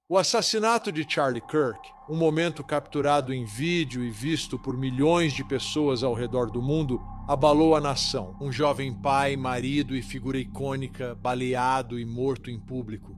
O assassinato de Charlie Kirk, um momento capturado em vídeo e visto por milhões de pessoas ao redor do mundo, abalou a nação. Um jovem pai, marido e figura icônica, baleado e morto em público.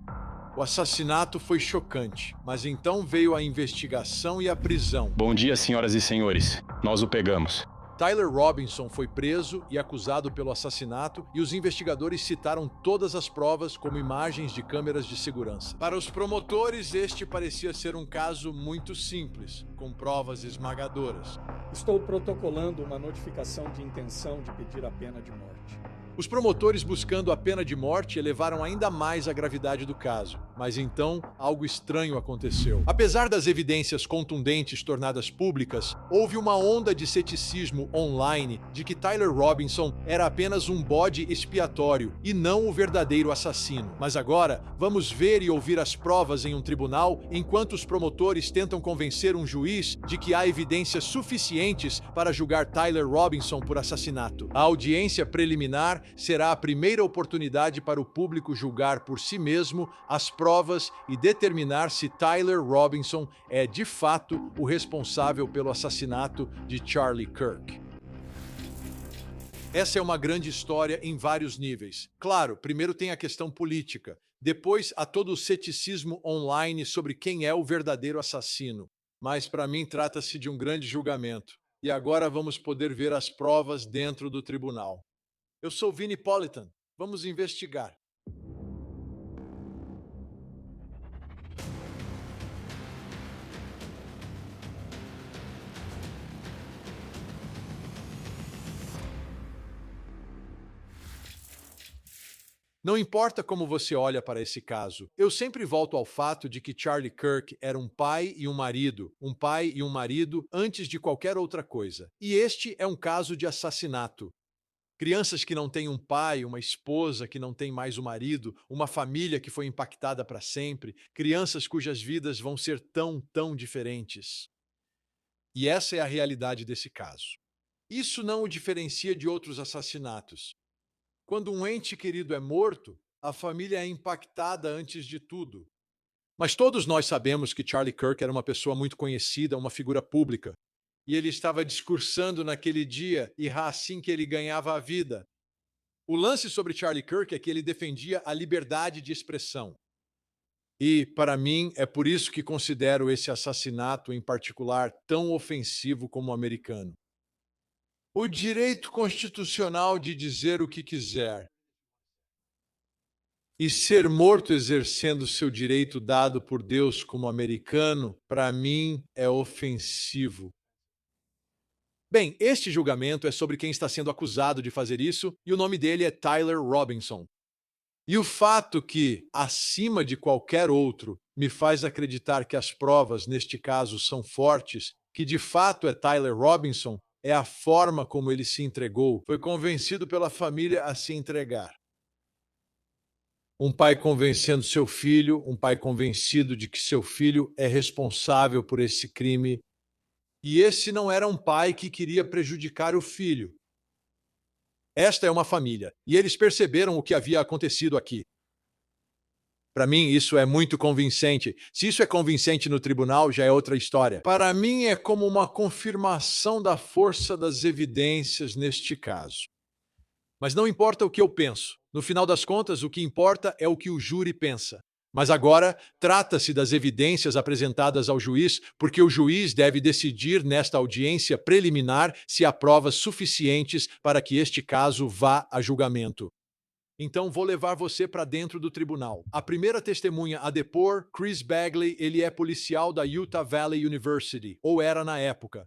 O assassinato foi chocante, mas então veio a investigação e a prisão. Bom dia, senhoras e senhores. Nós o pegamos. Tyler Robinson foi preso e acusado pelo assassinato, e os investigadores citaram todas as provas como imagens de câmeras de segurança. Para os promotores, este parecia ser um caso muito simples, com provas esmagadoras. Estou protocolando uma notificação de intenção de pedir a pena de morte. Os promotores, buscando a pena de morte, elevaram ainda mais a gravidade do caso. Mas então, algo estranho aconteceu. Apesar das evidências contundentes tornadas públicas, houve uma onda de ceticismo online de que Tyler Robinson era apenas um bode expiatório e não o verdadeiro assassino. Mas agora, vamos ver e ouvir as provas em um tribunal, enquanto os promotores tentam convencer um juiz de que há evidências suficientes para julgar Tyler Robinson por assassinato. A audiência preliminar será a primeira oportunidade para o público julgar por si mesmo as provas e determinar se Tyler Robinson é de fato o responsável pelo assassinato de Charlie Kirk. Essa é uma grande história em vários níveis. Claro, primeiro tem a questão política, depois há todo o ceticismo online sobre quem é o verdadeiro assassino. Mas para mim trata-se de um grande julgamento. E agora vamos poder ver as provas dentro do tribunal. Eu sou Vinnie Politan. Vamos investigar. Não importa como você olha para esse caso, eu sempre volto ao fato de que Charlie Kirk era um pai e um marido antes de qualquer outra coisa. E este é um caso de assassinato. Crianças que não têm um pai, uma esposa que não tem mais o marido, uma família que foi impactada para sempre, crianças cujas vidas vão ser tão diferentes. E essa é a realidade desse caso. Isso não o diferencia de outros assassinatos. Quando um ente querido é morto, a família é impactada antes de tudo. Mas todos nós sabemos que Charlie Kirk era uma pessoa muito conhecida, uma figura pública. E ele estava discursando naquele dia, e assim que ele ganhava a vida. O lance sobre Charlie Kirk é que ele defendia a liberdade de expressão. E, para mim, é por isso que considero esse assassinato em particular tão ofensivo como americano. O direito constitucional de dizer o que quiser e ser morto exercendo seu direito dado por Deus como americano, para mim, é ofensivo. Bem, este julgamento é sobre quem está sendo acusado de fazer isso, e o nome dele é Tyler Robinson. E o fato que, acima de qualquer outro, me faz acreditar que as provas, neste caso, são fortes, que de fato é Tyler Robinson, é a forma como ele se entregou, foi convencido pela família a se entregar. Um pai convencendo seu filho, um pai convencido de que seu filho é responsável por esse crime. E esse não era um pai que queria prejudicar o filho. Esta é uma família, e eles perceberam o que havia acontecido aqui. Para mim, isso é muito convincente. Se isso é convincente no tribunal, já é outra história. Para mim, é como uma confirmação da força das evidências neste caso. Mas não importa o que eu penso. No final das contas, o que importa é o que o júri pensa. Mas agora, trata-se das evidências apresentadas ao juiz, porque o juiz deve decidir nesta audiência preliminar se há provas suficientes para que este caso vá a julgamento. Então vou levar você para dentro do tribunal. A primeira testemunha a depor, Chris Bagley, ele é policial da Utah Valley University, ou era na época.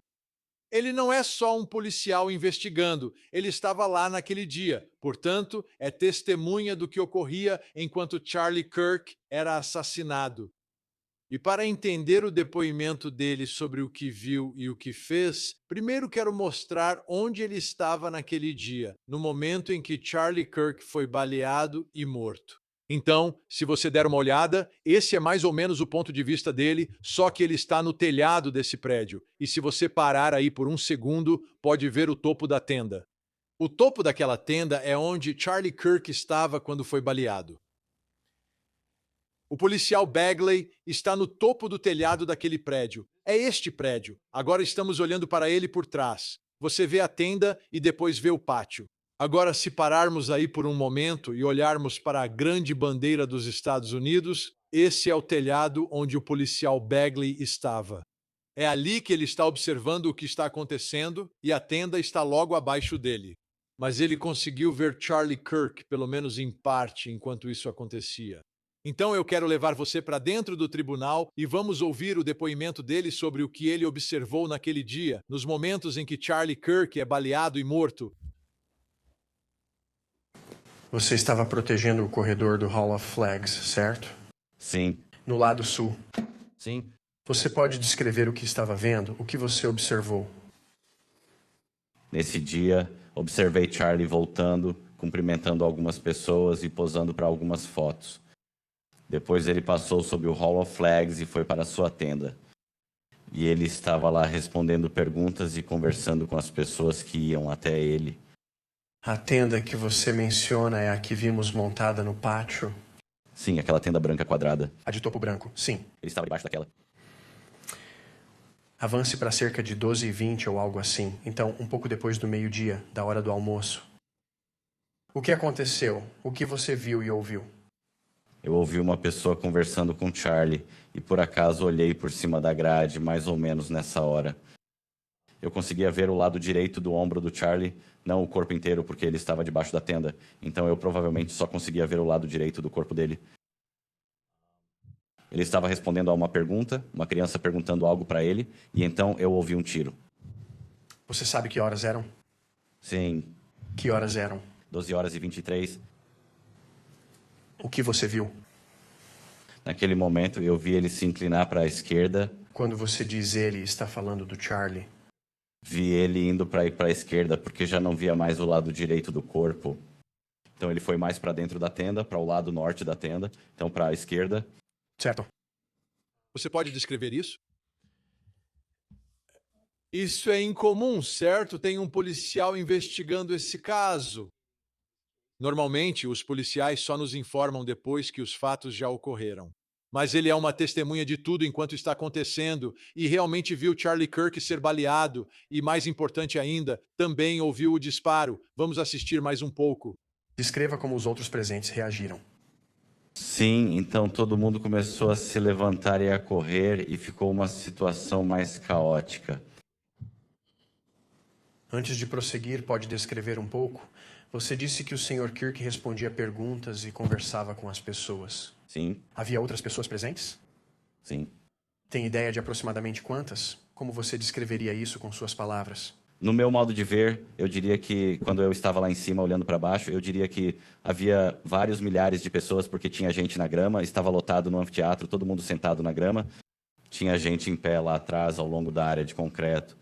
Ele não é só um policial investigando, ele estava lá naquele dia. Portanto, é testemunha do que ocorria enquanto Charlie Kirk era assassinado. E para entender o depoimento dele sobre o que viu e o que fez, primeiro quero mostrar onde ele estava naquele dia, no momento em que Charlie Kirk foi baleado e morto. Então, se você der uma olhada, esse é mais ou menos o ponto de vista dele, só que ele está no telhado desse prédio. E se você parar aí por um segundo, pode ver o topo da tenda. O topo daquela tenda é onde Charlie Kirk estava quando foi baleado. O policial Bagley está no topo do telhado daquele prédio. É este prédio. Agora estamos olhando para ele por trás. Você vê a tenda e depois vê o pátio. Agora, se pararmos aí por um momento e olharmos para a grande bandeira dos Estados Unidos, esse é o telhado onde o policial Bagley estava. É ali que ele está observando o que está acontecendo e a tenda está logo abaixo dele. Mas ele conseguiu ver Charlie Kirk, pelo menos em parte, enquanto isso acontecia. Então eu quero levar você para dentro do tribunal e vamos ouvir o depoimento dele sobre o que ele observou naquele dia, nos momentos em que Charlie Kirk é baleado e morto. Você estava protegendo o corredor do Hall of Flags, certo? Sim, No lado sul. sim. Você pode descrever o que estava vendo? O que você observou? Nesse dia, observei Charlie voltando, cumprimentando algumas pessoas e posando para algumas fotos. Depois ele passou sob o Hall of Flags e foi para sua tenda. E ele estava lá respondendo perguntas e conversando com as pessoas que iam até ele. A tenda que você menciona é a que vimos montada no pátio? Sim, aquela tenda branca quadrada. A de topo branco, sim. Ele estava debaixo daquela. Avance para cerca de 12h20 ou algo assim. Então, um pouco depois do meio-dia, da hora do almoço. O que aconteceu? O que você viu e ouviu? Eu ouvi uma pessoa conversando com Charlie e por acaso olhei por cima da grade, mais ou menos nessa hora. Eu conseguia ver o lado direito do ombro do Charlie, não o corpo inteiro, porque ele estava debaixo da tenda. Então eu provavelmente só conseguia ver o lado direito do corpo dele. Ele estava respondendo a uma pergunta, uma criança perguntando algo para ele, e então eu ouvi um tiro. Você sabe que horas eram? Sim, Que horas eram? 12h23. O que você viu? Naquele momento eu vi ele se inclinar para a esquerda, Quando você diz ele, está falando do Charlie. vi ele indo para ir para a esquerda porque já não via mais o lado direito do corpo. Então ele foi mais para dentro da tenda, para o lado norte da tenda, então para a esquerda. Certo. Você pode descrever isso? Isso é incomum, certo? Tem um policial investigando esse caso. Normalmente, os policiais só nos informam depois que os fatos já ocorreram. Mas ele é uma testemunha de tudo enquanto está acontecendo e realmente viu Charlie Kirk ser baleado e, mais importante ainda, também ouviu o disparo. Vamos assistir mais um pouco. Descreva como os outros presentes reagiram. Sim, então todo mundo começou a se levantar e a correr e ficou uma situação mais caótica. Antes de prosseguir, pode descrever um pouco? Você disse que o Sr. Kirk respondia perguntas e conversava com as pessoas. Sim, Havia outras pessoas presentes? sim. Tem ideia de aproximadamente quantas? Como você descreveria isso com suas palavras? No meu modo de ver, eu diria que quando eu estava lá em cima olhando para baixo, eu diria que havia vários milhares de pessoas porque tinha gente na grama, estava lotado no anfiteatro, todo mundo sentado na grama. Tinha gente em pé lá atrás, ao longo da área de concreto.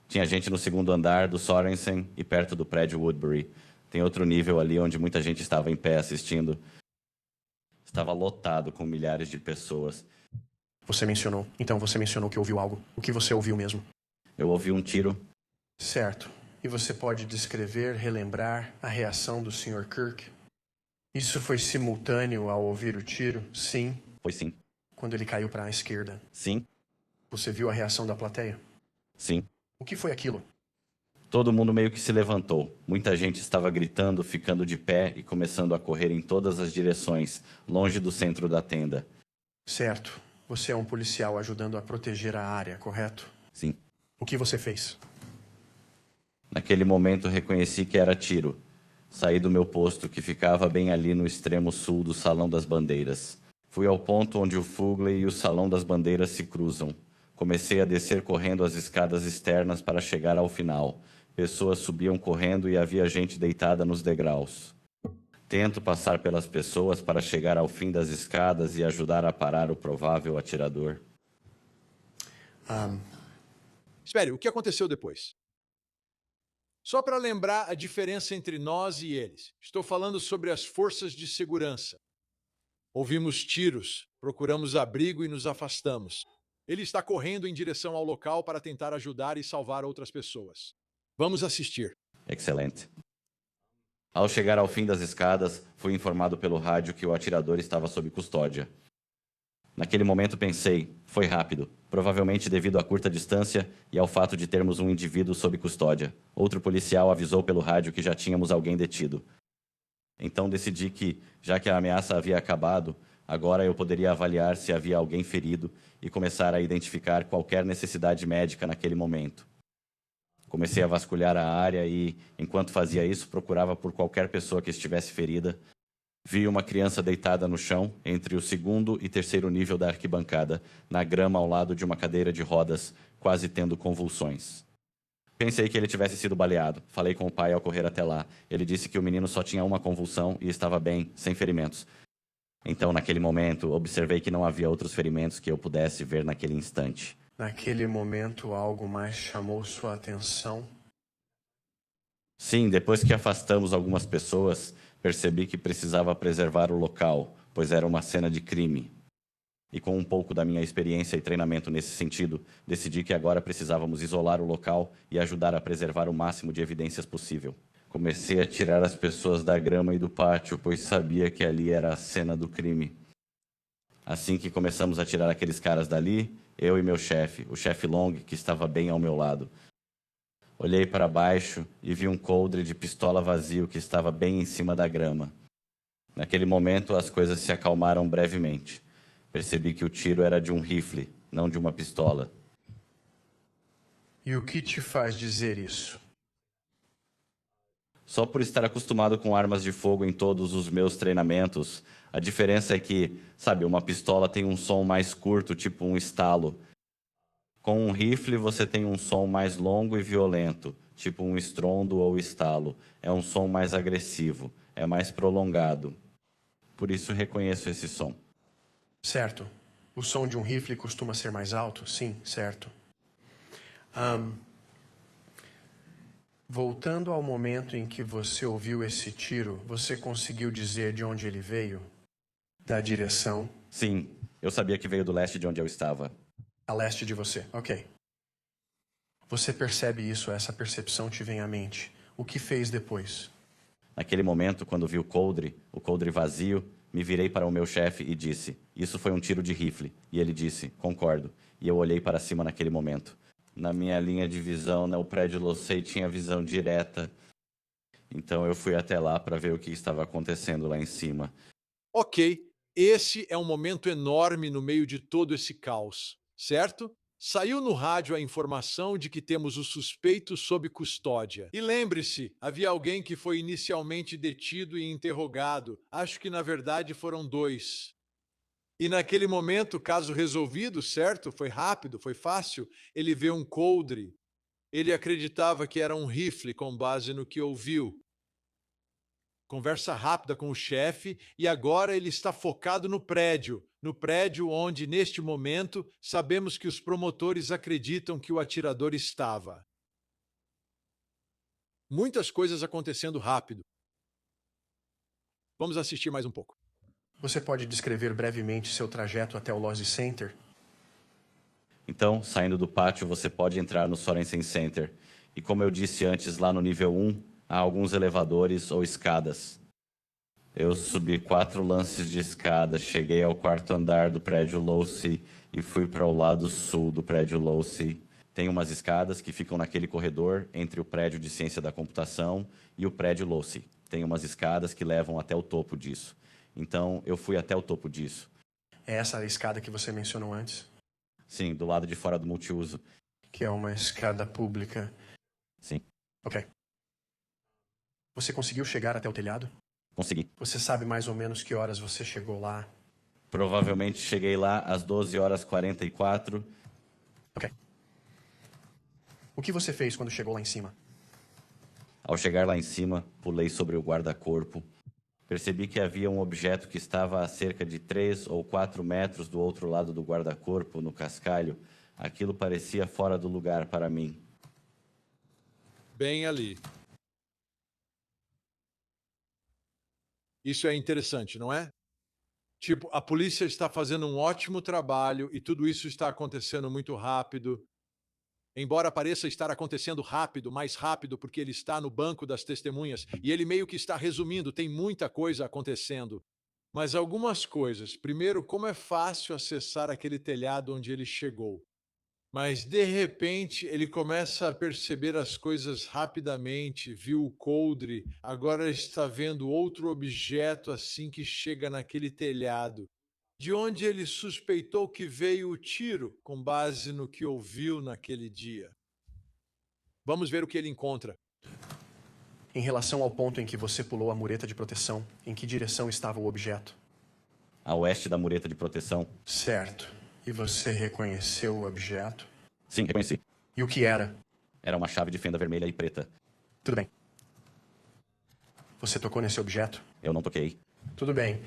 Tinha gente no segundo andar do Sorensen e perto do prédio Woodbury. Tem outro nível ali onde muita gente estava em pé assistindo. Estava lotado com milhares de pessoas. Você mencionou. Então você mencionou que ouviu algo. O que você ouviu mesmo? Eu ouvi um tiro. Certo. E você pode descrever, relembrar a reação do Sr. Kirk? Isso foi simultâneo ao ouvir o tiro? Sim. Foi sim. Quando ele caiu para a esquerda. Sim, Você viu a reação da plateia? sim. O que foi aquilo? Todo mundo meio que se levantou. Muita gente estava gritando, ficando de pé e começando a correr em todas as direções, longe do centro da tenda. Certo. Você é um policial ajudando a proteger a área, correto? Sim. O que você fez? Naquele momento reconheci que era tiro. Saí do meu posto, que ficava bem ali no extremo sul do Salão das Bandeiras. Fui ao ponto onde o Fugley e o Salão das Bandeiras se cruzam. Comecei a descer correndo as escadas externas para chegar ao final. Pessoas subiam correndo e havia gente deitada nos degraus. Tento passar pelas pessoas para chegar ao fim das escadas e ajudar a parar o provável atirador. Espere, o que aconteceu depois? Só para lembrar a diferença entre nós e eles. Estou falando sobre as forças de segurança. Ouvimos tiros, procuramos abrigo e nos afastamos. Ele está correndo em direção ao local para tentar ajudar e salvar outras pessoas. Vamos assistir. Excelente. Ao chegar ao fim das escadas, fui informado pelo rádio que o atirador estava sob custódia. Naquele momento pensei, foi rápido, provavelmente devido à curta distância e ao fato de termos um indivíduo sob custódia. Outro policial avisou pelo rádio que já tínhamos alguém detido. Então decidi que, já que a ameaça havia acabado, agora eu poderia avaliar se havia alguém ferido e começar a identificar qualquer necessidade médica naquele momento. Comecei a vasculhar a área e, enquanto fazia isso, procurava por qualquer pessoa que estivesse ferida. Vi uma criança deitada no chão, entre o segundo e terceiro nível da arquibancada, na grama ao lado de uma cadeira de rodas, quase tendo convulsões. Pensei que ele tivesse sido baleado. Falei com o pai ao correr até lá. Ele disse que o menino só tinha uma convulsão e estava bem, sem ferimentos. Então, naquele momento, observei que não havia outros ferimentos que eu pudesse ver naquele instante. Naquele momento, algo mais chamou sua atenção? Sim, depois que afastamos algumas pessoas, percebi que precisava preservar o local, pois era uma cena de crime. E com um pouco da minha experiência e treinamento nesse sentido, decidi que agora precisávamos isolar o local e ajudar a preservar o máximo de evidências possível. Comecei a tirar as pessoas da grama e do pátio, pois sabia que ali era a cena do crime. Assim que começamos a tirar aqueles caras dali, eu e meu chefe, o chefe Long, que estava bem ao meu lado. Olhei para baixo e vi um coldre de pistola vazio que estava bem em cima da grama. Naquele momento, as coisas se acalmaram brevemente. Percebi que o tiro era de um rifle, não de uma pistola. E o que te faz dizer isso? Só por estar acostumado com armas de fogo em todos os meus treinamentos, a diferença é que, sabe, uma pistola tem um som mais curto, tipo um estalo. Com um rifle, você tem um som mais longo e violento, tipo um estrondo ou estalo. É um som mais agressivo, é mais prolongado. Por isso reconheço esse som. Certo. O som de um rifle costuma ser mais alto? Sim, certo. Voltando ao momento em que você ouviu esse tiro, você conseguiu dizer de onde ele veio? Da direção? Sim, eu sabia que veio do leste de onde eu estava. A leste de você, ok. Você percebe isso, essa percepção te vem à mente. O que fez depois? Naquele momento, quando vi o coldre vazio, me virei para o meu chefe e disse, isso foi um tiro de rifle. E ele disse, concordo. E eu olhei para cima naquele momento. Na minha linha de visão, o prédio Losey tinha visão direta. Então eu fui até lá para ver o que estava acontecendo lá em cima. Ok, esse é um momento enorme no meio de todo esse caos, certo? Saiu no rádio a informação de que temos o suspeito sob custódia. E lembre-se, havia alguém que foi inicialmente detido e interrogado. Acho que na verdade foram 2. E naquele momento, caso resolvido, certo? Foi rápido, foi fácil. Ele vê um coldre. Ele acreditava que era um rifle com base no que ouviu. Conversa rápida com o chefe e agora ele está focado no prédio onde, neste momento, sabemos que os promotores acreditam que o atirador estava. Muitas coisas acontecendo rápido. Vamos assistir mais um pouco. Você pode descrever brevemente seu trajeto até o Losse Center? Então, saindo do pátio, você pode entrar no Sorensen Center. E como eu disse antes, lá no nível 1, há alguns elevadores ou escadas. Eu subi 4 lances de escada, cheguei ao 4º andar do prédio Losey e fui para o lado sul do prédio Losey. Tem umas escadas que ficam naquele corredor entre o prédio de ciência da computação e o prédio Losey. Tem umas escadas que levam até o topo disso. Então, eu fui até o topo disso. É essa a escada que você mencionou antes? Sim, do lado de fora do multiuso. Que é uma escada pública. Sim. Ok. Você conseguiu chegar até o telhado? Consegui. Você sabe mais ou menos que horas você chegou lá? Provavelmente cheguei lá às 12h44. Ok. O que você fez quando chegou lá em cima? Ao chegar lá em cima, pulei sobre o guarda-corpo. Percebi que havia um objeto que estava a cerca de 3 ou 4 metros do outro lado do guarda-corpo, no cascalho. Aquilo parecia fora do lugar para mim. Bem ali. Isso é interessante, não é? Tipo, a polícia está fazendo um ótimo trabalho e tudo isso está acontecendo muito rápido. Embora pareça estar acontecendo rápido, mais rápido, porque ele está no banco das testemunhas e ele meio que está resumindo, tem muita coisa acontecendo. Mas algumas coisas. Primeiro, como é fácil acessar aquele telhado onde ele chegou. Mas, de repente, ele começa a perceber as coisas rapidamente, viu o coldre, agora está vendo outro objeto assim que chega naquele telhado, de onde ele suspeitou que veio o tiro, com base no que ouviu naquele dia. Vamos ver o que ele encontra. Em relação ao ponto em que você pulou a mureta de proteção, em que direção estava o objeto? A oeste da mureta de proteção. Certo. E você reconheceu o objeto? Sim, reconheci. E o que era? Era uma chave de fenda vermelha e preta. Tudo bem. Você tocou nesse objeto? Eu não toquei. Tudo bem.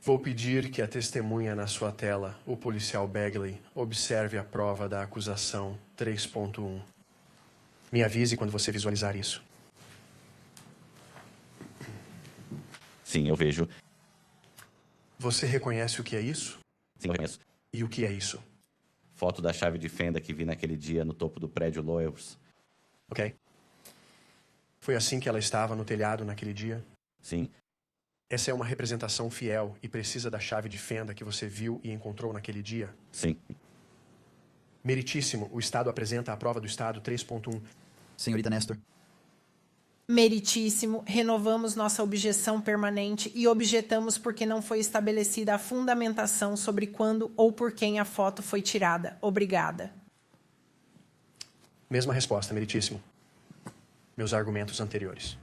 Vou pedir que a testemunha na sua tela, o policial Bagley, observe a prova da acusação 3.1. Me avise quando você visualizar isso. Sim, eu vejo. Você reconhece o que é isso? Sim, eu reconheço. E o que é isso? Foto da chave de fenda que vi naquele dia no topo do prédio Loew's. Ok. Foi assim que ela estava no telhado naquele dia? Sim, Essa é uma representação fiel e precisa da chave de fenda que você viu e encontrou naquele dia? sim. Meritíssimo, o Estado apresenta a prova do Estado 3.1. Senhorita Nestor. Meritíssimo, renovamos nossa objeção permanente e objetamos porque não foi estabelecida a fundamentação sobre quando ou por quem a foto foi tirada. Obrigada. Mesma resposta, meritíssimo. Meus argumentos anteriores.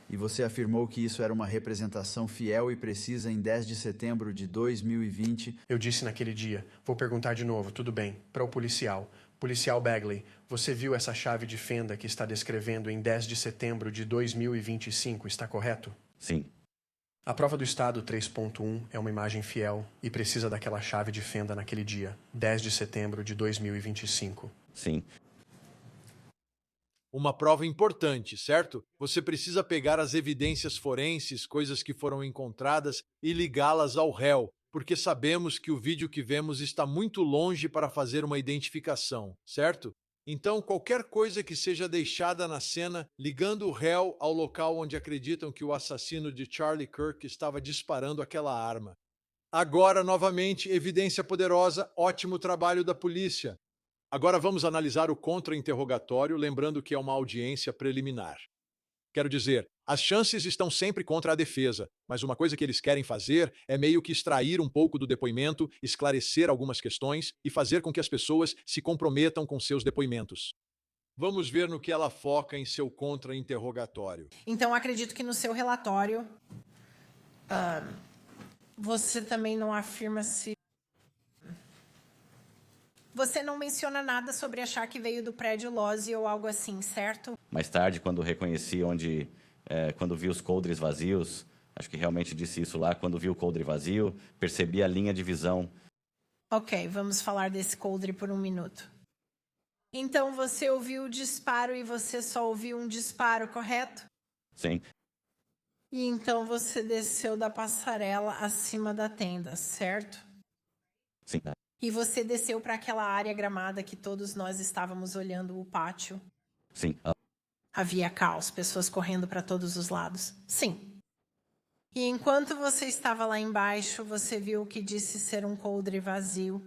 E você afirmou que isso era uma representação fiel e precisa em 10 de setembro de 2020. Eu disse naquele dia. Vou perguntar de novo, tudo bem. Para o policial. Policial Bagley, você viu essa chave de fenda que está descrevendo em 10 de setembro de 2025, está correto? Sim, A prova do Estado 3.1 é uma imagem fiel e precisa daquela chave de fenda naquele dia, 10 de setembro de 2025. sim. Uma prova importante, certo? Você precisa pegar as evidências forenses, coisas que foram encontradas, e ligá-las ao réu, porque sabemos que o vídeo que vemos está muito longe para fazer uma identificação, certo? Então, qualquer coisa que seja deixada na cena, ligando o réu ao local onde acreditam que o assassino de Charlie Kirk estava disparando aquela arma. Agora, novamente, evidência poderosa, ótimo trabalho da polícia. Agora vamos analisar o contra-interrogatório, lembrando que é uma audiência preliminar. Quero dizer, as chances estão sempre contra a defesa, mas uma coisa que eles querem fazer é meio que extrair um pouco do depoimento, esclarecer algumas questões e fazer com que as pessoas se comprometam com seus depoimentos. Vamos ver no que ela foca em seu contra-interrogatório. Então, acredito que no seu relatório, você também não afirma se... Você não menciona nada sobre achar que veio do prédio Lozzi ou algo assim, certo? Mais tarde, quando reconheci quando vi os coldres vazios, acho que realmente disse isso lá, quando vi o coldre vazio, percebi a linha de visão. Ok, vamos falar desse coldre por um minuto. Então, você ouviu o disparo e você só ouviu um disparo, correto? Sim, E então você desceu da passarela acima da tenda, certo? sim. E você desceu para aquela área gramada que todos nós estávamos olhando, o pátio. Sim, Havia caos, pessoas correndo para todos os lados. Sim. E enquanto você estava lá embaixo, você viu o que disse ser um coldre vazio.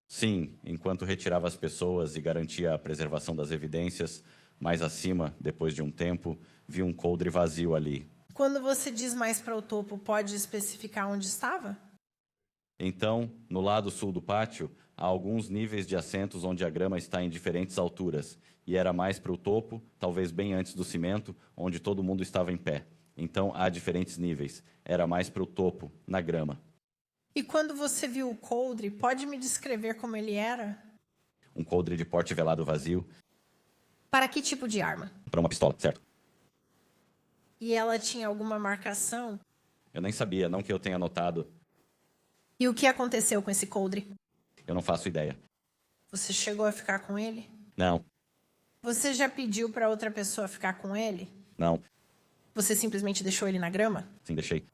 sim. Enquanto retirava as pessoas e garantia a preservação das evidências, mais acima, depois de um tempo, vi um coldre vazio ali. Quando você diz mais para o topo, pode especificar onde estava? Então, no lado sul do pátio, há alguns níveis de assentos onde a grama está em diferentes alturas, e era mais para o topo, talvez bem antes do cimento, onde todo mundo estava em pé. Então, há diferentes níveis. Era mais para o topo, na grama. E quando você viu o coldre, pode me descrever como ele era? Um coldre de porte velado vazio, Para que tipo de arma? para uma pistola, certo? E ela tinha alguma marcação? Eu nem sabia, não que eu tenha notado. E o que aconteceu com esse coldre? Eu não faço ideia. Você chegou a ficar com ele? Não, Você já pediu para outra pessoa ficar com ele? não. Você simplesmente deixou ele na grama? Sim, deixei.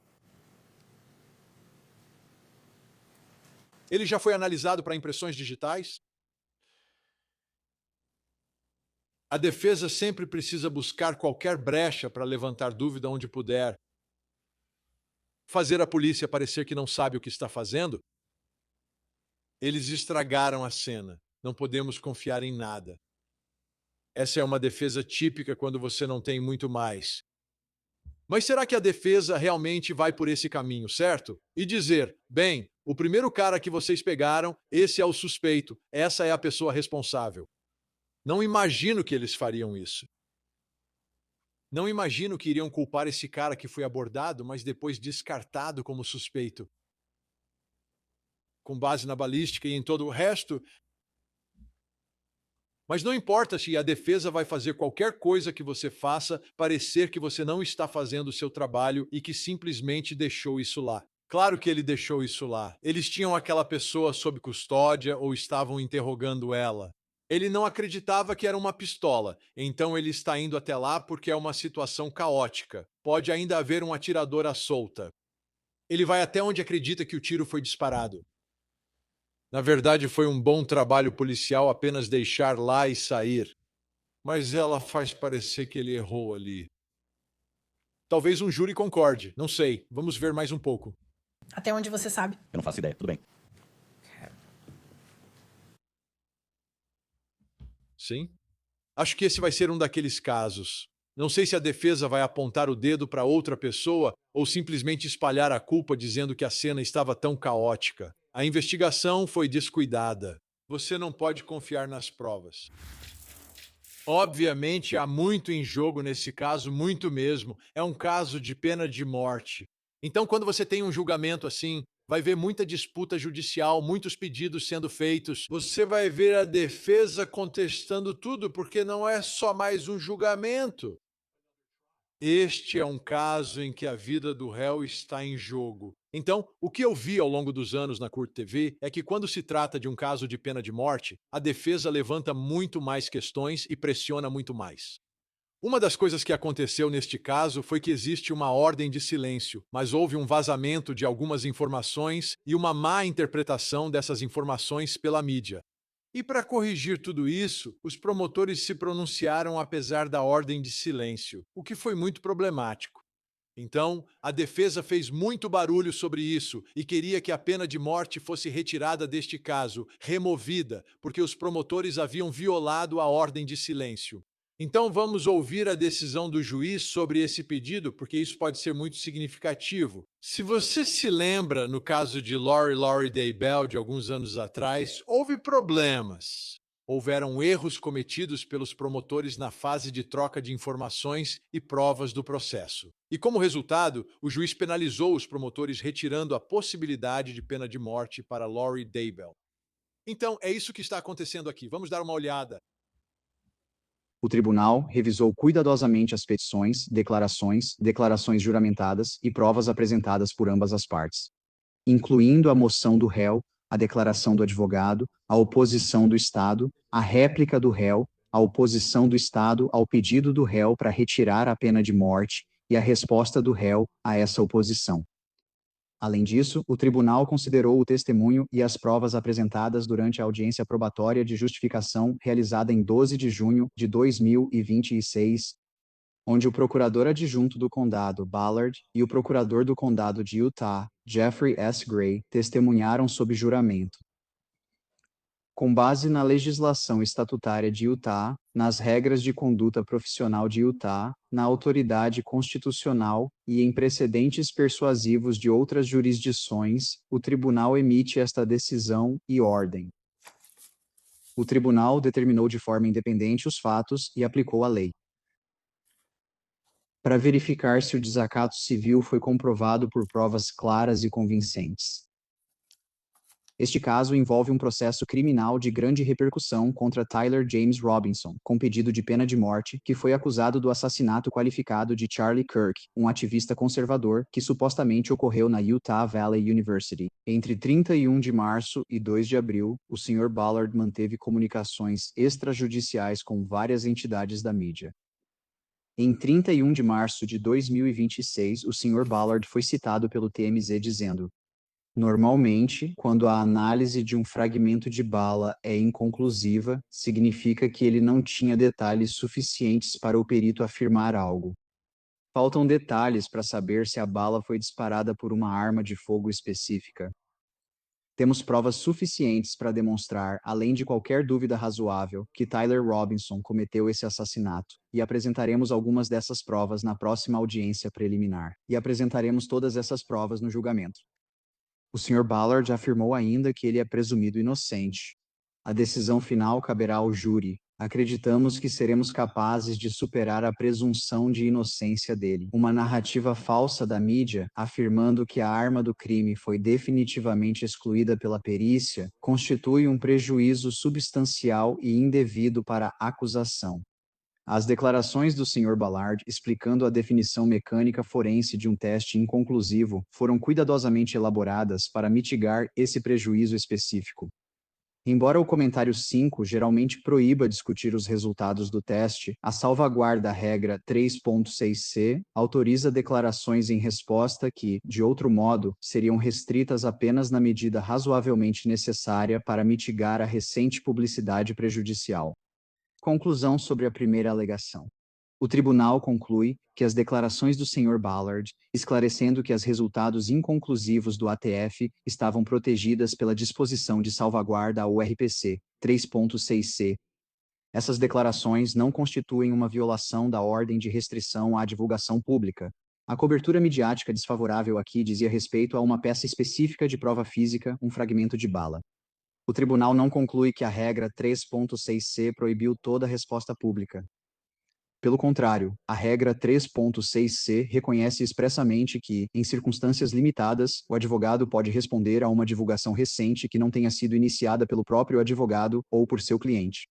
Ele já foi analisado para impressões digitais? A defesa sempre precisa buscar qualquer brecha para levantar dúvida onde puder. Fazer a polícia parecer que não sabe o que está fazendo? Eles estragaram a cena. Não podemos confiar em nada. Essa é uma defesa típica quando você não tem muito mais. Mas será que a defesa realmente vai por esse caminho, certo? E dizer, bem, o primeiro cara que vocês pegaram, esse é o suspeito, essa é a pessoa responsável. Não imagino que eles fariam isso. Não imagino que iriam culpar esse cara que foi abordado, mas depois descartado como suspeito. Com base na balística e em todo o resto. Mas não importa se a defesa vai fazer qualquer coisa que você faça parecer que você não está fazendo o seu trabalho e que simplesmente deixou isso lá. Claro que ele deixou isso lá. Eles tinham aquela pessoa sob custódia ou estavam interrogando ela. Ele não acreditava que era uma pistola, então ele está indo até lá porque é uma situação caótica. Pode ainda haver um atirador à solta. Ele vai até onde acredita que o tiro foi disparado. Na verdade, foi um bom trabalho policial apenas deixar lá e sair. Mas ela faz parecer que ele errou ali. Talvez um júri concorde, não sei. Vamos ver mais um pouco. Até onde você sabe? Eu não faço ideia, tudo bem. Sim? Acho que esse vai ser um daqueles casos. Não sei se a defesa vai apontar o dedo para outra pessoa ou simplesmente espalhar a culpa dizendo que a cena estava tão caótica. A investigação foi descuidada. Você não pode confiar nas provas. Obviamente, há muito em jogo nesse caso, muito mesmo. É um caso de pena de morte. Então, quando você tem um julgamento assim, vai ver muita disputa judicial, muitos pedidos sendo feitos. Você vai ver a defesa contestando tudo, porque não é só mais um julgamento. Este é um caso em que a vida do réu está em jogo. Então, o que eu vi ao longo dos anos na Curto TV é que quando se trata de um caso de pena de morte, a defesa levanta muito mais questões e pressiona muito mais. Uma das coisas que aconteceu neste caso foi que existe uma ordem de silêncio, mas houve um vazamento de algumas informações e uma má interpretação dessas informações pela mídia. E para corrigir tudo isso, os promotores se pronunciaram apesar da ordem de silêncio, o que foi muito problemático. Então, a defesa fez muito barulho sobre isso e queria que a pena de morte fosse retirada deste caso, removida, porque os promotores haviam violado a ordem de silêncio. Então vamos ouvir a decisão do juiz sobre esse pedido, porque isso pode ser muito significativo. Se você se lembra, no caso de Lori Daybell, de alguns anos atrás, houve problemas. Houveram erros cometidos pelos promotores na fase de troca de informações e provas do processo. E como resultado, o juiz penalizou os promotores retirando a possibilidade de pena de morte para Lori Daybell. Então, é isso que está acontecendo aqui. Vamos dar uma olhada. O tribunal revisou cuidadosamente as petições, declarações juramentadas e provas apresentadas por ambas as partes, incluindo a moção do réu, a declaração do advogado, a oposição do Estado, a réplica do réu, a oposição do Estado ao pedido do réu para retirar a pena de morte e a resposta do réu a essa oposição. Além disso, o tribunal considerou o testemunho e as provas apresentadas durante a audiência probatória de justificação realizada em 12 de junho de 2026, onde o procurador adjunto do condado, Ballard, e o procurador do condado de Utah, Jeffrey S. Gray, testemunharam sob juramento. Com base na legislação estatutária de Utah, nas regras de conduta profissional de Utah, na autoridade constitucional e em precedentes persuasivos de outras jurisdições, o tribunal emite esta decisão e ordem. O tribunal determinou de forma independente os fatos e aplicou a lei. Para verificar se o desacato civil foi comprovado por provas claras e convincentes. Este caso envolve um processo criminal de grande repercussão contra Tyler James Robinson, com pedido de pena de morte, que foi acusado do assassinato qualificado de Charlie Kirk, um ativista conservador que supostamente ocorreu na Utah Valley University. Entre 31 de março e 2 de abril, o Sr. Ballard manteve comunicações extrajudiciais com várias entidades da mídia. Em 31 de março de 2026, o Sr. Ballard foi citado pelo TMZ dizendo: Normalmente, quando a análise de um fragmento de bala é inconclusiva, significa que ele não tinha detalhes suficientes para o perito afirmar algo. Faltam detalhes para saber se a bala foi disparada por uma arma de fogo específica. Temos provas suficientes para demonstrar, além de qualquer dúvida razoável, que Tyler Robinson cometeu esse assassinato, e apresentaremos algumas dessas provas na próxima audiência preliminar, e apresentaremos todas essas provas no julgamento. O Sr. Ballard afirmou ainda que ele é presumido inocente. A decisão final caberá ao júri. Acreditamos que seremos capazes de superar a presunção de inocência dele. Uma narrativa falsa da mídia, afirmando que a arma do crime foi definitivamente excluída pela perícia, constitui um prejuízo substancial e indevido para a acusação. As declarações do Sr. Ballard explicando a definição mecânica forense de um teste inconclusivo foram cuidadosamente elaboradas para mitigar esse prejuízo específico. Embora o comentário 5 geralmente proíba discutir os resultados do teste, a salvaguarda regra 3.6c autoriza declarações em resposta que, de outro modo, seriam restritas apenas na medida razoavelmente necessária para mitigar a recente publicidade prejudicial. Conclusão sobre a primeira alegação. O tribunal conclui que as declarações do Sr. Ballard, esclarecendo que os resultados inconclusivos do ATF estavam protegidas pela disposição de salvaguarda ao RPC 3.6c. Essas declarações não constituem uma violação da ordem de restrição à divulgação pública. A cobertura midiática desfavorável aqui dizia respeito a uma peça específica de prova física, um fragmento de bala. O tribunal não conclui que a regra 3.6c proibiu toda resposta pública. Pelo contrário, a regra 3.6c reconhece expressamente que, em circunstâncias limitadas, o advogado pode responder a uma divulgação recente que não tenha sido iniciada pelo próprio advogado ou por seu cliente.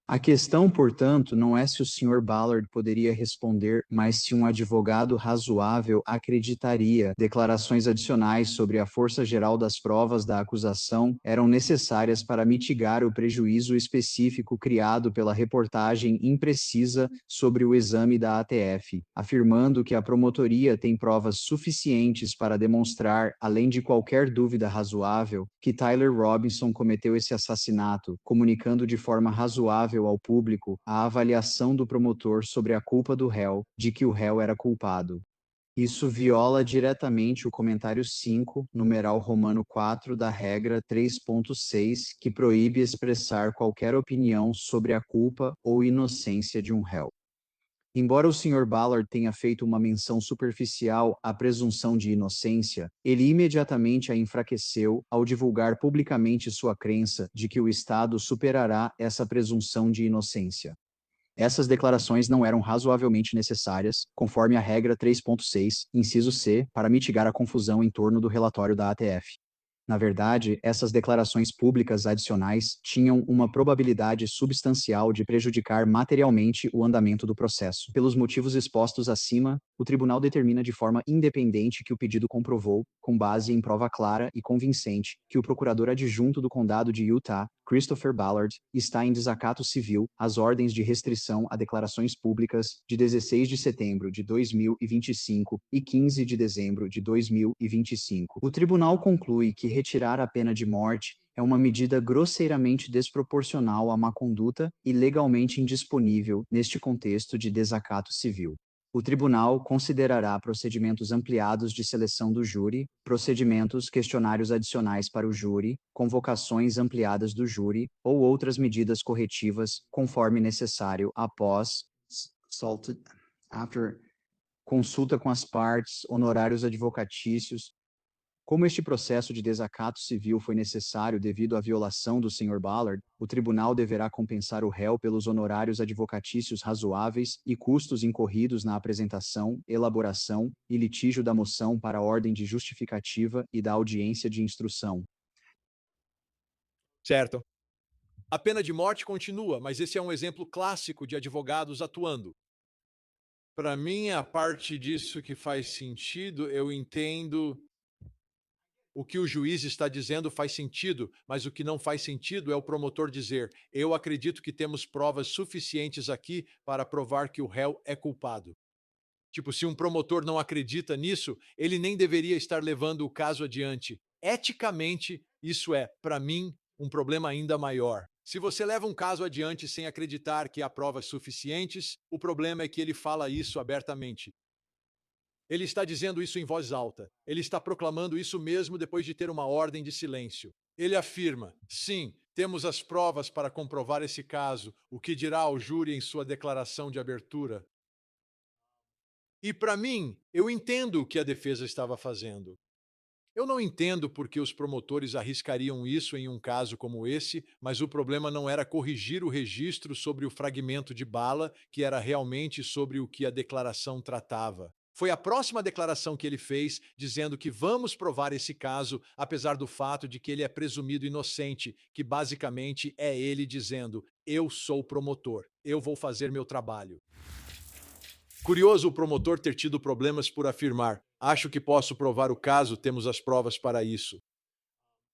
A questão, portanto, não é se o Sr. Ballard poderia responder, mas se um advogado razoável acreditaria declarações adicionais sobre a força geral das provas da acusação eram necessárias para mitigar o prejuízo específico criado pela reportagem imprecisa sobre o exame da ATF, afirmando que a promotoria tem provas suficientes para demonstrar, além de qualquer dúvida razoável, que Tyler Robinson cometeu esse assassinato, comunicando de forma razoável ao público a avaliação do promotor sobre a culpa do réu, de que o réu era culpado. Isso viola diretamente o comentário 5, numeral romano 4 da regra 3.6, que proíbe expressar qualquer opinião sobre a culpa ou inocência de um réu. Embora o Sr. Ballard tenha feito uma menção superficial à presunção de inocência, ele imediatamente a enfraqueceu ao divulgar publicamente sua crença de que o Estado superará essa presunção de inocência. Essas declarações não eram razoavelmente necessárias, conforme a regra 3.6, inciso C, para mitigar a confusão em torno do relatório da ATF. Na verdade, essas declarações públicas adicionais tinham uma probabilidade substancial de prejudicar materialmente o andamento do processo. Pelos motivos expostos acima, o tribunal determina de forma independente que o pedido comprovou, com base em prova clara e convincente, que o procurador adjunto do condado de Utah, Christopher Ballard, está em desacato civil às ordens de restrição a declarações públicas de 16 de setembro de 2025 e 15 de dezembro de 2025. O tribunal conclui que retirar a pena de morte é uma medida grosseiramente desproporcional à má conduta e legalmente indisponível neste contexto de desacato civil. O tribunal considerará procedimentos ampliados de seleção do júri, procedimentos questionários adicionais para o júri, convocações ampliadas do júri ou outras medidas corretivas, conforme necessário após consulta com as partes, honorários advocatícios. Como este processo de desacato civil foi necessário devido à violação do Sr. Ballard, o tribunal deverá compensar o réu pelos honorários advocatícios razoáveis e custos incorridos na apresentação, elaboração e litígio da moção para a ordem de justificativa e da audiência de instrução. Certo. A pena de morte continua, mas esse é um exemplo clássico de advogados atuando. Para mim, a parte disso que faz sentido, eu entendo. O que o juiz está dizendo faz sentido, mas o que não faz sentido é o promotor dizer: eu acredito que temos provas suficientes aqui para provar que o réu é culpado. Tipo, se um promotor não acredita nisso, ele nem deveria estar levando o caso adiante. Eticamente, isso é, para mim, um problema ainda maior. Se você leva um caso adiante sem acreditar que há provas suficientes, o problema é que ele fala isso abertamente. Ele está dizendo isso em voz alta. Ele está proclamando isso mesmo depois de ter uma ordem de silêncio. Ele afirma: sim, temos as provas para comprovar esse caso, o que dirá ao júri em sua declaração de abertura. E para mim, eu entendo o que a defesa estava fazendo. Eu não entendo por que os promotores arriscariam isso em um caso como esse, mas o problema não era corrigir o registro sobre o fragmento de bala, que era realmente sobre o que a declaração tratava. Foi a próxima declaração que ele fez, dizendo que vamos provar esse caso, apesar do fato de que ele é presumido inocente, que basicamente é ele dizendo: eu sou promotor, eu vou fazer meu trabalho. Curioso o promotor ter tido problemas por afirmar: acho que posso provar o caso, temos as provas para isso.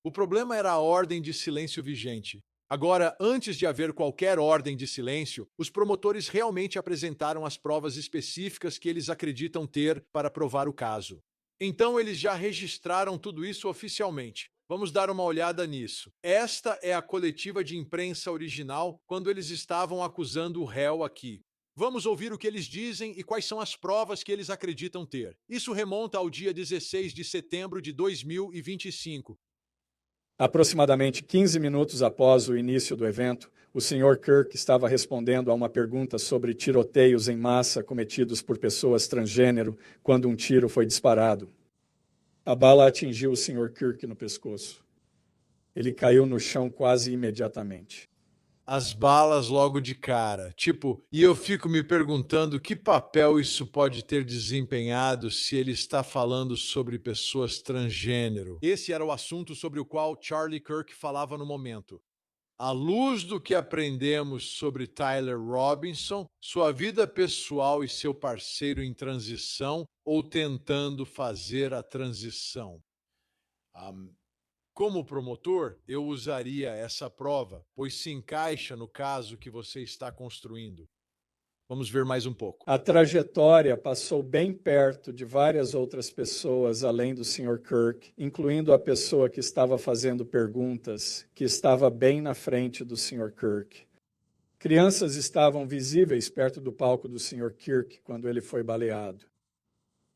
O problema era a ordem de silêncio vigente. Agora, antes de haver qualquer ordem de silêncio, os promotores realmente apresentaram as provas específicas que eles acreditam ter para provar o caso. Então, eles já registraram tudo isso oficialmente. Vamos dar uma olhada nisso. Esta é a coletiva de imprensa original quando eles estavam acusando o réu aqui. Vamos ouvir o que eles dizem e quais são as provas que eles acreditam ter. Isso remonta ao dia 16 de setembro de 2025. Aproximadamente 15 minutos após o início do evento, o Sr. Kirk estava respondendo a uma pergunta sobre tiroteios em massa cometidos por pessoas transgênero quando um tiro foi disparado. A bala atingiu o Sr. Kirk no pescoço. Ele caiu no chão quase imediatamente. As balas logo de cara. E eu fico me perguntando que papel isso pode ter desempenhado se ele está falando sobre pessoas transgênero. Esse era o assunto sobre o qual Charlie Kirk falava no momento. À luz do que aprendemos sobre Tyler Robinson, sua vida pessoal e seu parceiro em transição ou tentando fazer a transição. Como promotor, eu usaria essa prova, pois se encaixa no caso que você está construindo. Vamos ver mais um pouco. A trajetória passou bem perto de várias outras pessoas além do Sr. Kirk, incluindo a pessoa que estava fazendo perguntas, que estava bem na frente do Sr. Kirk. Crianças estavam visíveis perto do palco do Sr. Kirk quando ele foi baleado.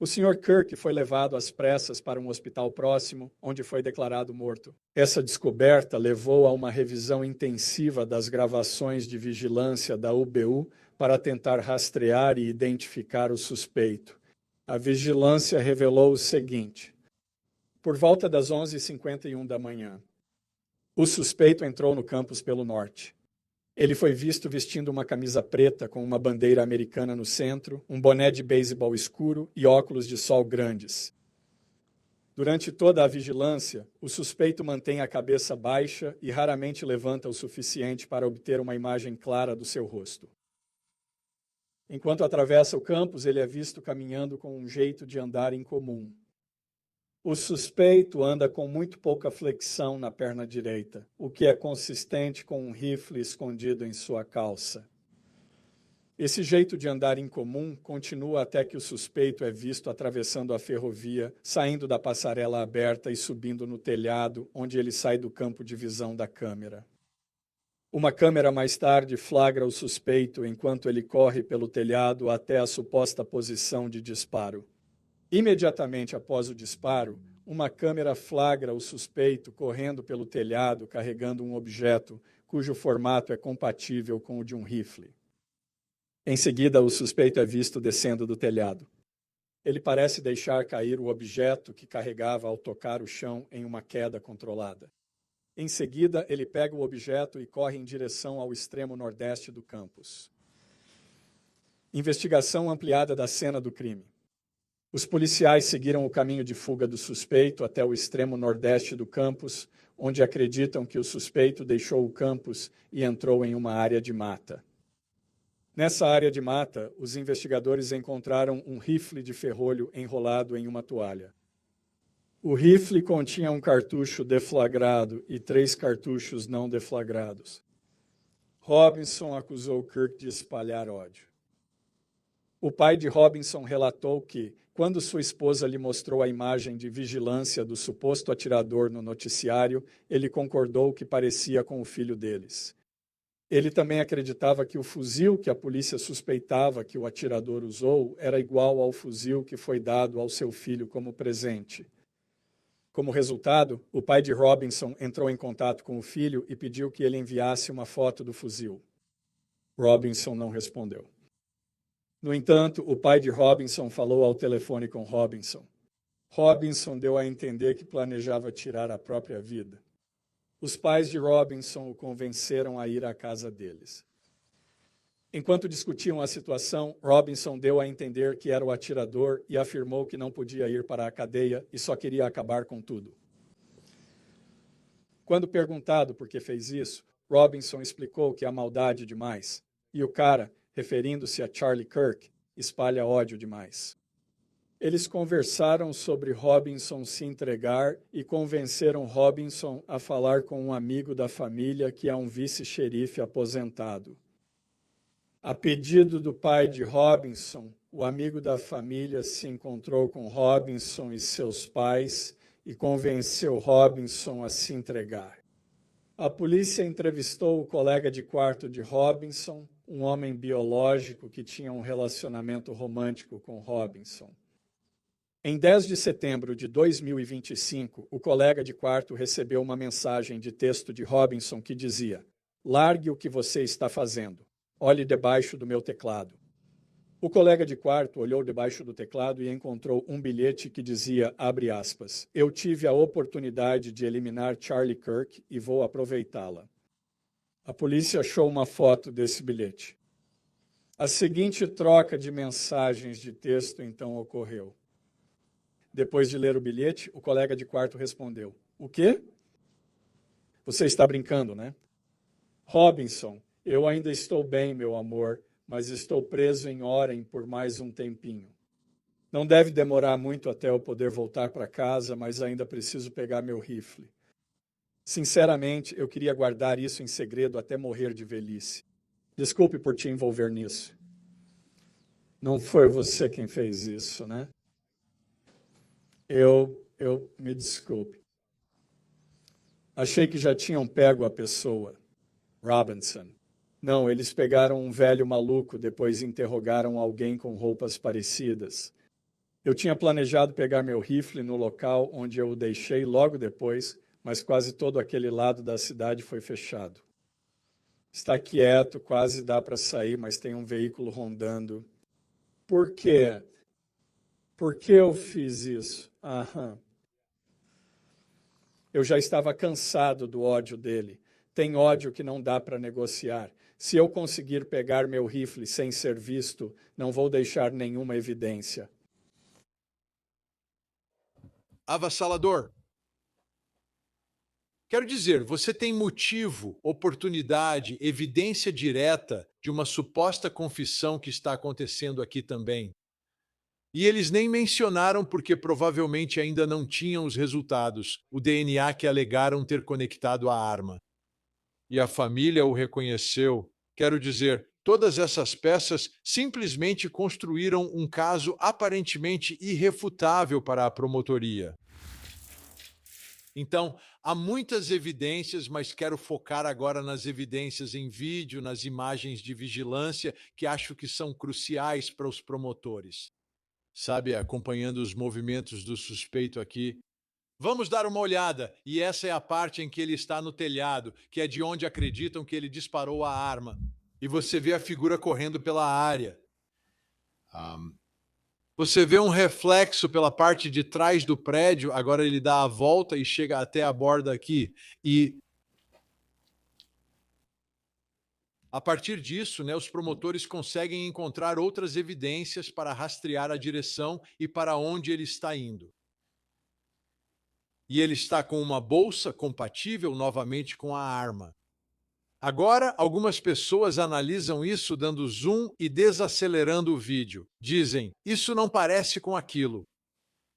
O Sr. Kirk foi levado às pressas para um hospital próximo, onde foi declarado morto. Essa descoberta levou a uma revisão intensiva das gravações de vigilância da UBU para tentar rastrear e identificar o suspeito. A vigilância revelou o seguinte: por volta das 11h51 da manhã, o suspeito entrou no campus pelo norte. Ele foi visto vestindo uma camisa preta com uma bandeira americana no centro, um boné de beisebol escuro e óculos de sol grandes. Durante toda a vigilância, o suspeito mantém a cabeça baixa e raramente levanta o suficiente para obter uma imagem clara do seu rosto. Enquanto atravessa o campus, ele é visto caminhando com um jeito de andar incomum. O suspeito anda com muito pouca flexão na perna direita, o que é consistente com um rifle escondido em sua calça. Esse jeito de andar incomum continua até que o suspeito é visto atravessando a ferrovia, saindo da passarela aberta e subindo no telhado, onde ele sai do campo de visão da câmera. Uma câmera mais tarde flagra o suspeito enquanto ele corre pelo telhado até a suposta posição de disparo. Imediatamente após o disparo, uma câmera flagra o suspeito correndo pelo telhado carregando um objeto cujo formato é compatível com o de um rifle. Em seguida, o suspeito é visto descendo do telhado. Ele parece deixar cair o objeto que carregava ao tocar o chão em uma queda controlada. Em seguida, ele pega o objeto e corre em direção ao extremo nordeste do campus. Investigação ampliada da cena do crime. Os policiais seguiram o caminho de fuga do suspeito até o extremo nordeste do campus, onde acreditam que o suspeito deixou o campus e entrou em uma área de mata. Nessa área de mata, os investigadores encontraram um rifle de ferrolho enrolado em uma toalha. O rifle continha um cartucho deflagrado e 3 cartuchos não deflagrados. Robinson acusou Kirk de espalhar ódio. O pai de Robinson relatou que, quando sua esposa lhe mostrou a imagem de vigilância do suposto atirador no noticiário, ele concordou que parecia com o filho deles. Ele também acreditava que o fuzil que a polícia suspeitava que o atirador usou era igual ao fuzil que foi dado ao seu filho como presente. Como resultado, o pai de Robinson entrou em contato com o filho e pediu que ele enviasse uma foto do fuzil. Robinson não respondeu. No entanto, o pai de Robinson falou ao telefone com Robinson. Robinson deu a entender que planejava tirar a própria vida. Os pais de Robinson o convenceram a ir à casa deles. Enquanto discutiam a situação, Robinson deu a entender que era o atirador e afirmou que não podia ir para a cadeia e só queria acabar com tudo. Quando perguntado por que fez isso, Robinson explicou que há maldade demais, e o cara, referindo-se a Charlie Kirk, espalha ódio demais. Eles conversaram sobre Robinson se entregar e convenceram Robinson a falar com um amigo da família que é um vice-xerife aposentado. A pedido do pai de Robinson, o amigo da família se encontrou com Robinson e seus pais e convenceu Robinson a se entregar. A polícia entrevistou o colega de quarto de Robinson, um homem biológico que tinha um relacionamento romântico com Robinson. Em 10 de setembro de 2025, o colega de quarto recebeu uma mensagem de texto de Robinson que dizia: "Largue o que você está fazendo. Olhe debaixo do meu teclado." O colega de quarto olhou debaixo do teclado e encontrou um bilhete que dizia, abre aspas, "Eu tive a oportunidade de eliminar Charlie Kirk e vou aproveitá-la." A polícia achou uma foto desse bilhete. A seguinte troca de mensagens de texto então ocorreu. Depois de ler o bilhete, o colega de quarto respondeu, "O quê? Você está brincando, né?" "Robinson, eu ainda estou bem, meu amor, mas estou preso em Orem por mais um tempinho. Não deve demorar muito até eu poder voltar para casa, mas ainda preciso pegar meu rifle. Sinceramente, eu queria guardar isso em segredo até morrer de velhice. Desculpe por te envolver nisso." Não foi você quem fez isso, né? Eu me desculpe. Achei que já tinham pego a pessoa. Robinson. Não, eles pegaram um velho maluco, depois interrogaram alguém com roupas parecidas. Eu tinha planejado pegar meu rifle no local onde eu o deixei logo depois, mas quase todo aquele lado da cidade foi fechado. Está quieto, quase dá para sair, mas tem um veículo rondando. Por quê? Por que eu fiz isso? Aham. Eu já estava cansado do ódio dele. Tem ódio que não dá para negociar. Se eu conseguir pegar meu rifle sem ser visto, não vou deixar nenhuma evidência. Avassalador. Quero dizer, você tem motivo, oportunidade, evidência direta de uma suposta confissão que está acontecendo aqui também. E eles nem mencionaram porque provavelmente ainda não tinham os resultados, o DNA que alegaram ter conectado à arma. E a família o reconheceu. Quero dizer, todas essas peças simplesmente construíram um caso aparentemente irrefutável para a promotoria. Então, há muitas evidências, mas quero focar agora nas evidências em vídeo, nas imagens de vigilância, que acho que são cruciais para os promotores. Sabe, acompanhando os movimentos do suspeito aqui. Vamos dar uma olhada, e essa é a parte em que ele está no telhado, que é de onde acreditam que ele disparou a arma. E você vê a figura correndo pela área. Você vê um reflexo pela parte de trás do prédio, agora ele dá a volta e chega até a borda aqui. E a partir disso, os promotores conseguem encontrar outras evidências para rastrear a direção e para onde ele está indo. E ele está com uma bolsa compatível novamente com a arma. Agora, algumas pessoas analisam isso dando zoom e desacelerando o vídeo. Dizem, isso não parece com aquilo.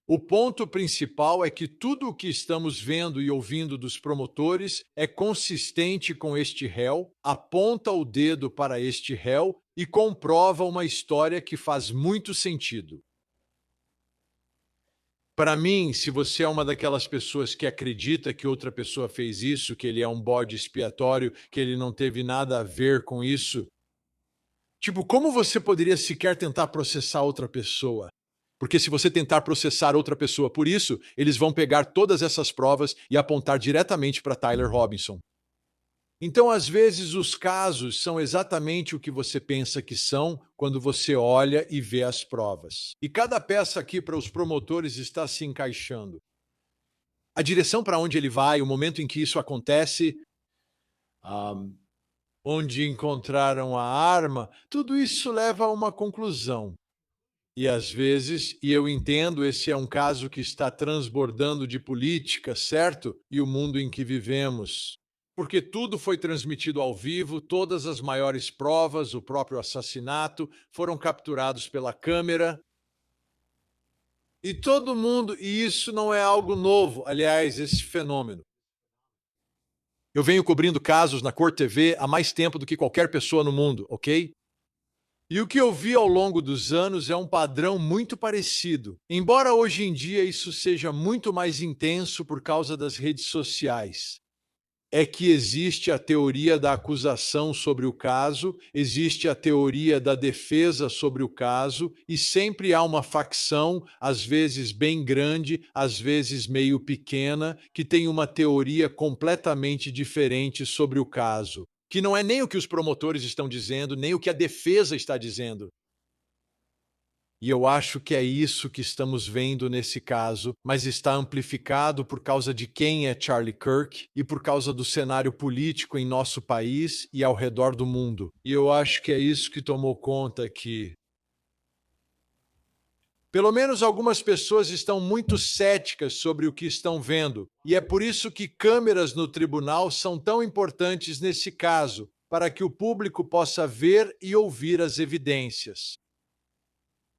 O ponto principal é que tudo o que estamos vendo e ouvindo dos promotores é consistente com este réu, aponta o dedo para este réu e comprova uma história que faz muito sentido. Para mim, se você é uma daquelas pessoas que acredita que outra pessoa fez isso, que ele é um bode expiatório, que ele não teve nada a ver com isso, tipo, como você poderia sequer tentar processar outra pessoa? Porque se você tentar processar outra pessoa por isso, eles vão pegar todas essas provas e apontar diretamente para Tyler Robinson. Então, às vezes, os casos são exatamente o que você pensa que são quando você olha e vê as provas. E cada peça aqui para os promotores está se encaixando. A direção para onde ele vai, o momento em que isso acontece, onde encontraram a arma, tudo isso leva a uma conclusão. E às vezes, e eu entendo, esse é um caso que está transbordando de política, certo? E o mundo em que vivemos. Porque tudo foi transmitido ao vivo, todas as maiores provas, o próprio assassinato, foram capturados pela câmera. E todo mundo, e isso não é algo novo, aliás, esse fenômeno. Eu venho cobrindo casos na Cor TV há mais tempo do que qualquer pessoa no mundo, ok? E o que eu vi ao longo dos anos é um padrão muito parecido. Embora hoje em dia isso seja muito mais intenso por causa das redes sociais. É que existe a teoria da acusação sobre o caso, existe a teoria da defesa sobre o caso, e sempre há uma facção, às vezes bem grande, às vezes meio pequena, que tem uma teoria completamente diferente sobre o caso, que não é nem o que os promotores estão dizendo, nem o que a defesa está dizendo. E eu acho que é isso que estamos vendo nesse caso, mas está amplificado por causa de quem é Charlie Kirk e por causa do cenário político em nosso país e ao redor do mundo. E eu acho que é isso que tomou conta aqui. Pelo menos algumas pessoas estão muito céticas sobre o que estão vendo, e é por isso que câmeras no tribunal são tão importantes nesse caso, para que o público possa ver e ouvir as evidências.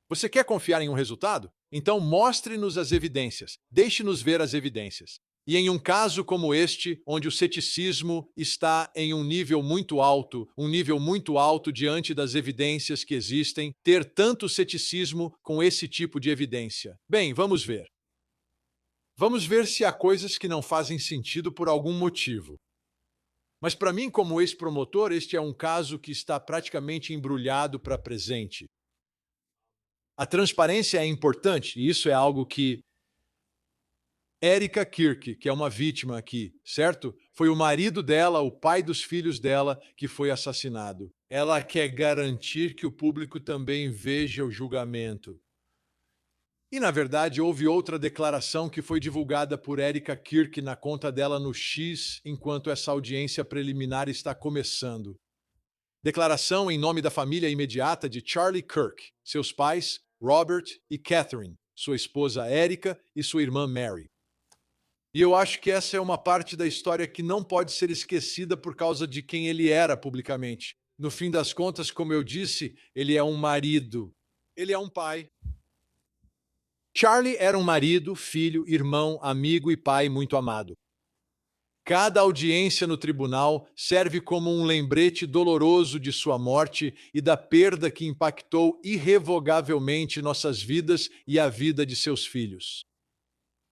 Você quer confiar em um resultado? Então mostre-nos as evidências, deixe-nos ver as evidências. E em um caso como este, onde o ceticismo está em um nível muito alto diante das evidências que existem, ter tanto ceticismo com esse tipo de evidência. Bem, vamos ver. Vamos ver se há coisas que não fazem sentido por algum motivo. Mas para mim, como ex-promotor, este é um caso que está praticamente embrulhado para presente. A transparência é importante, e isso é algo que Erika Kirk, que é uma vítima aqui, certo? Foi o marido dela, o pai dos filhos dela, que foi assassinado. Ela quer garantir que o público também veja o julgamento. E, na verdade, houve outra declaração que foi divulgada por Erika Kirk na conta dela no X, enquanto essa audiência preliminar está começando. Declaração em nome da família imediata de Charlie Kirk, seus pais, Robert e Catherine, sua esposa Erika e sua irmã Mary. E eu acho que essa é uma parte da história que não pode ser esquecida por causa de quem ele era publicamente. No fim das contas, como eu disse, ele é um marido. Ele é um pai. Charlie era um marido, filho, irmão, amigo e pai muito amado. Cada audiência no tribunal serve como um lembrete doloroso de sua morte e da perda que impactou irrevogavelmente nossas vidas e a vida de seus filhos.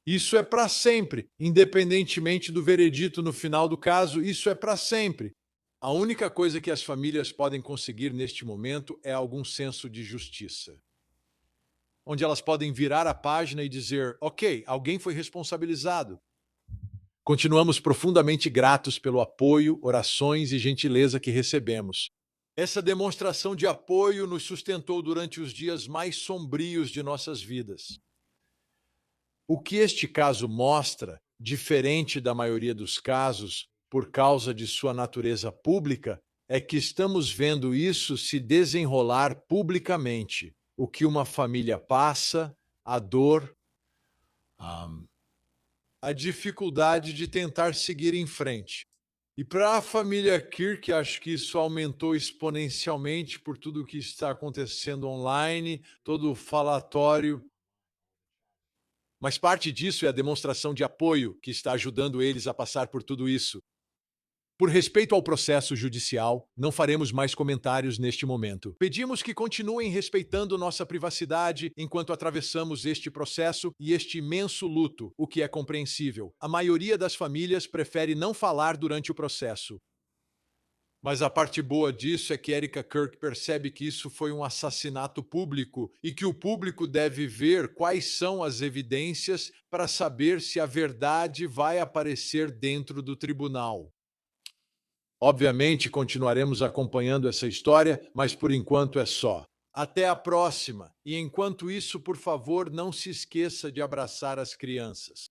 Isso é para sempre, independentemente do veredito no final do caso, isso é para sempre. A única coisa que as famílias podem conseguir neste momento é algum senso de justiça, onde elas podem virar a página e dizer, ok, alguém foi responsabilizado. Continuamos profundamente gratos pelo apoio, orações e gentileza que recebemos. Essa demonstração de apoio nos sustentou durante os dias mais sombrios de nossas vidas. O que este caso mostra, diferente da maioria dos casos, por causa de sua natureza pública, é que estamos vendo isso se desenrolar publicamente. O que uma família passa, a dor, a dificuldade de tentar seguir em frente. E para a família Kirk, acho que isso aumentou exponencialmente por tudo o que está acontecendo online, todo o falatório. Mas parte disso é a demonstração de apoio que está ajudando eles a passar por tudo isso. Por respeito ao processo judicial, não faremos mais comentários neste momento. Pedimos que continuem respeitando nossa privacidade enquanto atravessamos este processo e este imenso luto, o que é compreensível. A maioria das famílias prefere não falar durante o processo. Mas a parte boa disso é que Erika Kirk percebe que isso foi um assassinato público e que o público deve ver quais são as evidências para saber se a verdade vai aparecer dentro do tribunal. Obviamente, continuaremos acompanhando essa história, mas por enquanto é só. Até a próxima! E enquanto isso, por favor, não se esqueça de abraçar as crianças.